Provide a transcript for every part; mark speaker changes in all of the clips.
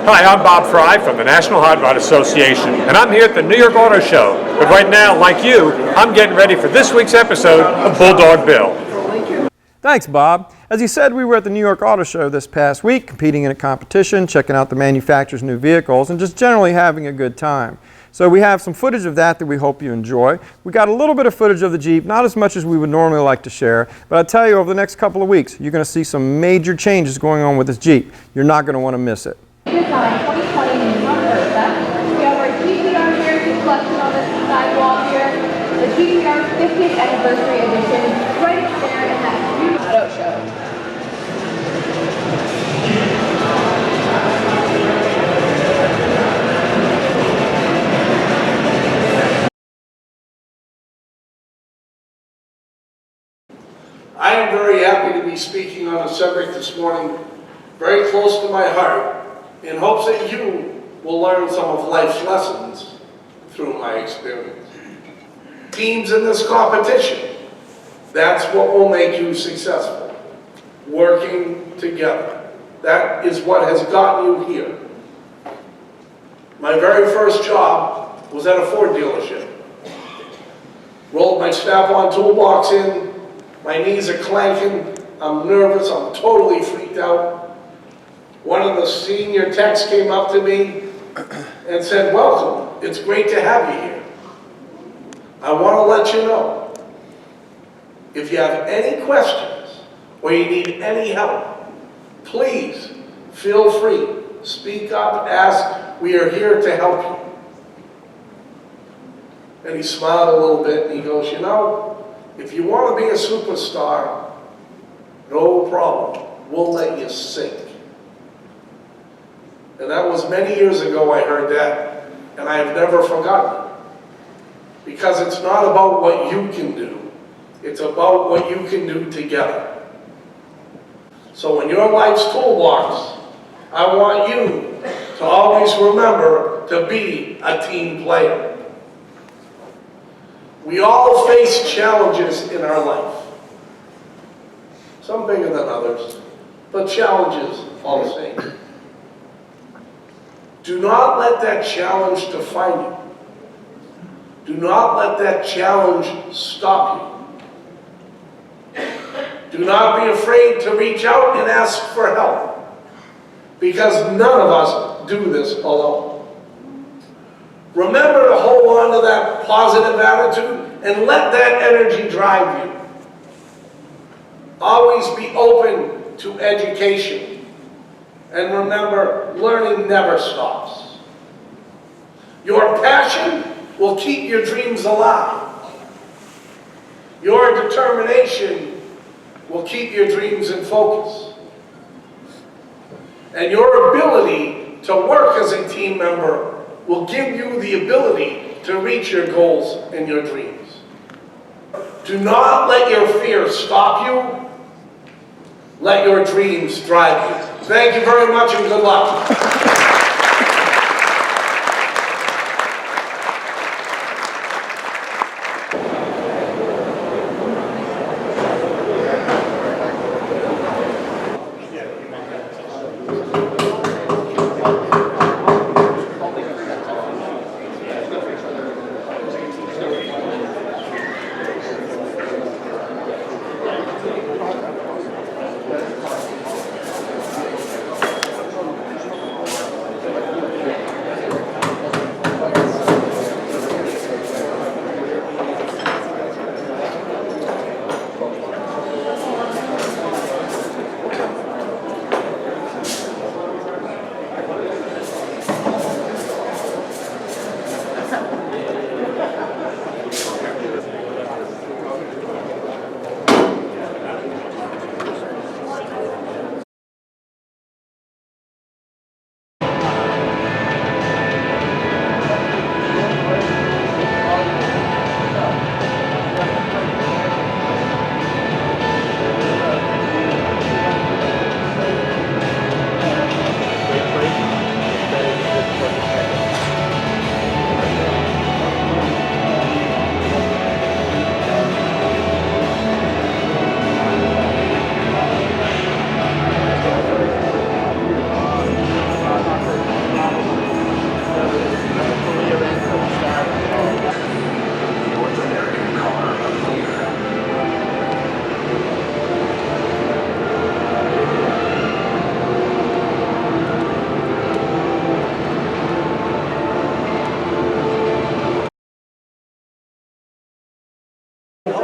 Speaker 1: Hi, I'm Bob Fry from the National Hot Rod Association, and I'm here at the New York Auto Show. But right now, like you, I'm getting ready for this week's episode of Bulldog Bill.
Speaker 2: Thanks, Bob. As he said, we were at the New York Auto Show this past week, competing in a competition, checking out the manufacturer's new vehicles, and just generally having a good time. So we have some footage of that we hope you enjoy. We got a little bit of footage of the Jeep, not as much as we would normally like to share, but I tell you, over the next couple of weeks, you're going to see some major changes going on with this Jeep. You're not going to want to miss it.
Speaker 3: Design 2020 in Rochester. We have our GPR Heritage Collection on this sidewalk here. The GPR 50th Anniversary Edition right there in that beautiful auto show.
Speaker 4: I am very happy to be speaking on a subject this morning very close to my heart, in hopes that you will learn some of life's lessons through my experience. Teams in this competition, that's what will make you successful. Working together. That is what has gotten you here. My very first job was at a Ford dealership. Rolled my snap-on toolbox in, my knees are clanking, I'm nervous, I'm totally freaked out. One of the senior techs came up to me and said, "Welcome, it's great to have you here. I want to let you know, if you have any questions or you need any help, please feel free, speak up, ask, we are here to help you." And he smiled a little bit and he goes, "You know, if you want to be a superstar, no problem, we'll let you sink." And that was many years ago I heard that, and I have never forgotten it. Because it's not about what you can do, it's about what you can do together. So in your life's toolbox, I want you to always remember to be a team player. We all face challenges in our life. Some bigger than others, but challenges all the same. Do not let that challenge define you. Do not let that challenge stop you. Do not be afraid to reach out and ask for help, because none of us do this alone. Remember to hold on to that positive attitude and let that energy drive you. Always be open to education. And remember, learning never stops. Your passion will keep your dreams alive. Your determination will keep your dreams in focus. And your ability to work as a team member will give you the ability to reach your goals and your dreams. Do not let your fear stop you. Let your dreams drive you. Thank you very much and good luck.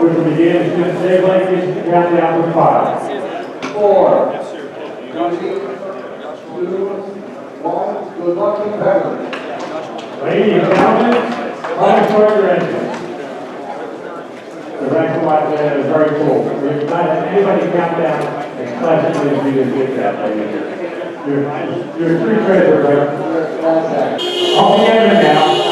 Speaker 1: We will begin as soon as Dave Lake gets the countdown for 5, 4.
Speaker 4: Yes, sir. 3, 2, 1. Good luck, competitors.
Speaker 1: Ladies and gentlemen, please start your engine. The rank light there is very cool. We've not had anybody count down as pleasantly as we just did that, ladies. You're pretty treasure, right? All together now.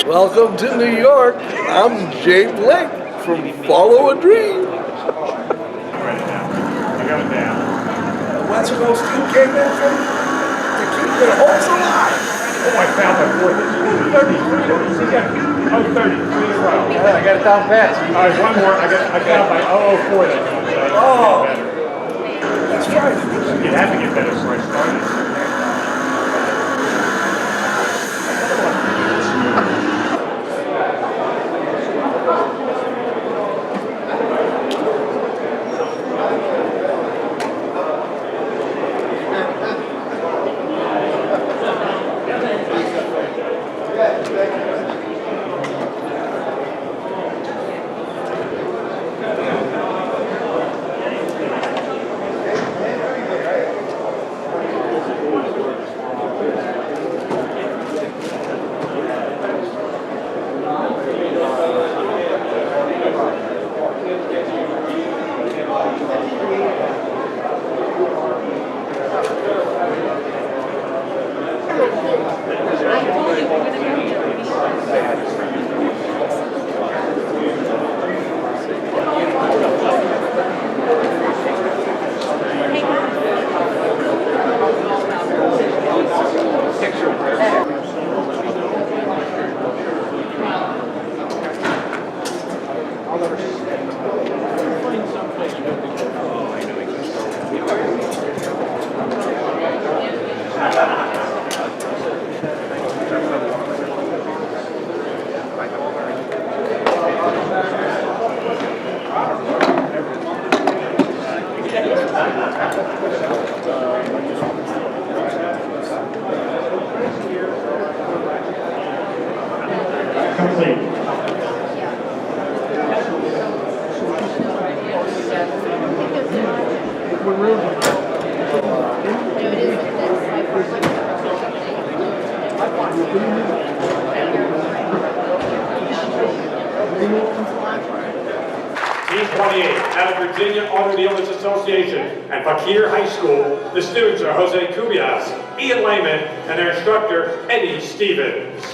Speaker 4: Welcome to New York. I'm Jay Blake from Follow a Dream.
Speaker 1: Right now. I got it down.
Speaker 4: The West Coast team came in from to keep their hopes alive.
Speaker 1: Oh, I found that fourth. 30. You got 030. 3 in a row.
Speaker 2: I got it down pat.
Speaker 1: All right, one more. I found my 004 that
Speaker 4: Oh.
Speaker 1: better.
Speaker 4: That's right.
Speaker 1: It had to get better before I started. Complete. Team 28 out of Virginia Auto Dealers Association and Fakir High School. The students are Jose Cubias, Ian Lehman, and their instructor, Eddie Stevens.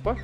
Speaker 2: What?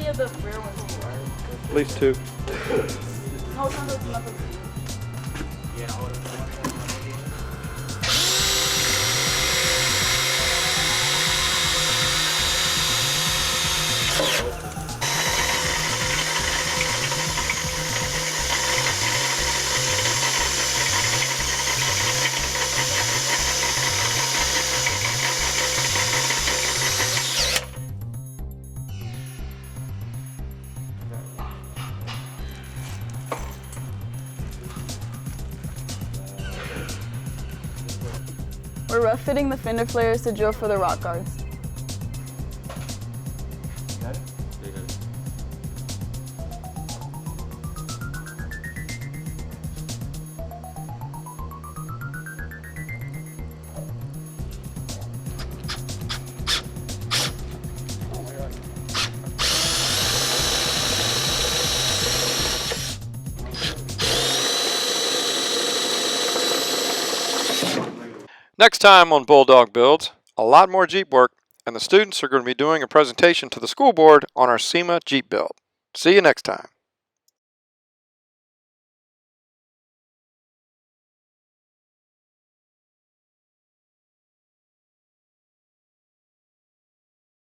Speaker 5: any of the rear ones wired?
Speaker 2: At least 2.
Speaker 5: No, it's not those enough of We're rough fitting the fender flares to drill for the rock guards.
Speaker 2: Next time on Bulldog Builds, a lot more Jeep work, and the students are going to be doing a presentation to the school board on our SEMA Jeep build. See you next time.